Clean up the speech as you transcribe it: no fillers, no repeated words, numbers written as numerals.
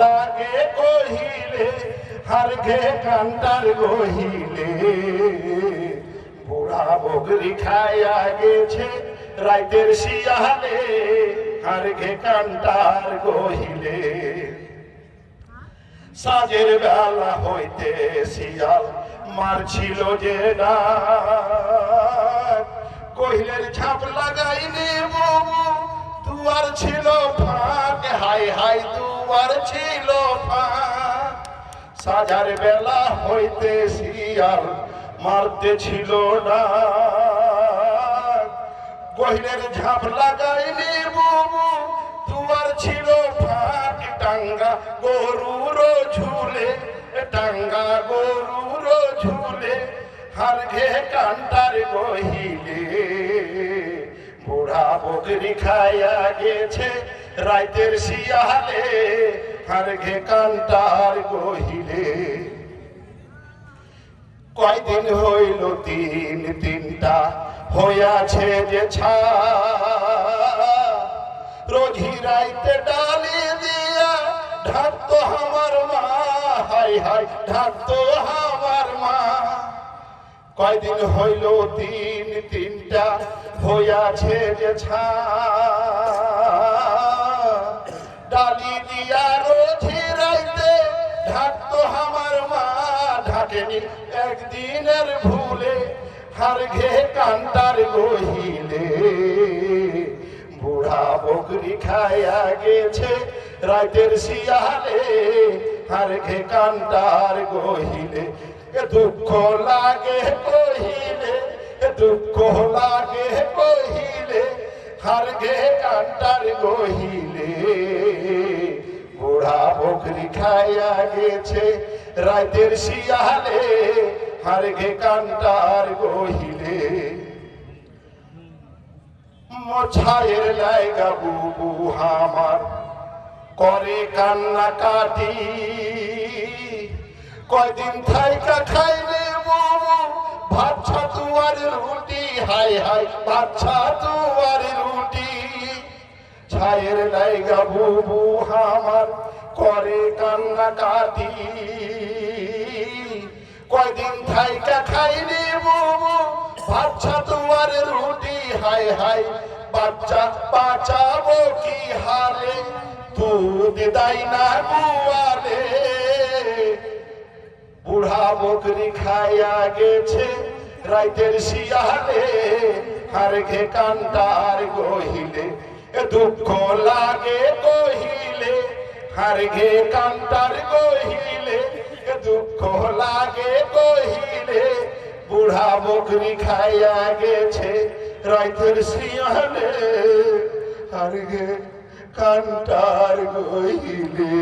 লাগে কহিলে হার ঘে কান্তার গহিলে বুড়া বকরি খাইয়া গেছে রাইতের শিয়ালে হার ঘে কান্তার গহিলে সাজের বেলা হইতে শিয়াল মারছিল যে ডাক কহিলের ছাপ লাগাইনি বাবু দুয়ার ছিল ফাঁক হাই হাই দুয়ার ছিল ফাঁক সাজার বেলা হইতে শিয়াল মারতে ছিল ডাক কহিলের ঝাপ লাগাইনি বাবু দুয়ার ছিল ফাঁক টাঙ্গা গরুর ঝুলে টাঙ্গা গরুর ঝুলে হার ঘে কান্তার গহিলে বুড়া বকরি খাইয়া গেছে রাইতের শিয়ালে হার ঘে কান্তার গহিলে কয়দিন হইল তিনটা হইয়াছে যে ছা রোজি রাইতে ডালি দিয়া ঢাকতো আমার মা হাই হাই ঢাকতো আমার মা কয়দিন হইল তিনটা হইয়াছে যে ছা ডালি দিয়া রোজি রাইতে ঢাকতো আমার মা ঢাকেনি একদিনের ভুলে হার ঘে কান্তার গহিলে বুড়া বকরি খাইয়া গেছে রাতের শিয়ালে হার ঘে কান্তার গহিলে দুঃখ লাগে কহিলে দুঃখ লাগে কহিলে হার ঘে কান্তার গহিলে বুড়া বকরি খাইয়া গেছে রাতের শিয়ালে হার ঘে কান্তার গহিলে মোছায়ের লাইগা বুবু আমার করে কান্না কাটি কয়দিন থাইকা খাইলে বুবু ভাত ছাতু আর রুটি হাই হাই ভাত ছাতু আর রুটি ছায়ের লাইগা বুবু আমার করে কান্না কাটি কয়দিন থাইকা খাইলে বুবু ভাত ছাতু আর রুটি হাই হাই বাচ্চা বাঁচাবো কি হালে দুধ দেয় না গুয়ালে বুড়া বকরি খাইয়া গেছে রাইতের শিয়ালে হার ঘে কান্তার গহিলে দুঃখ লাগে কহিলে হার ঘে কান্তার গহিলে দুঃখ লাগে কহিলে বুড়া বকরি খাইয়া গেছে রাইতের শিয়ালে হার ঘে কান্তার গহিলে।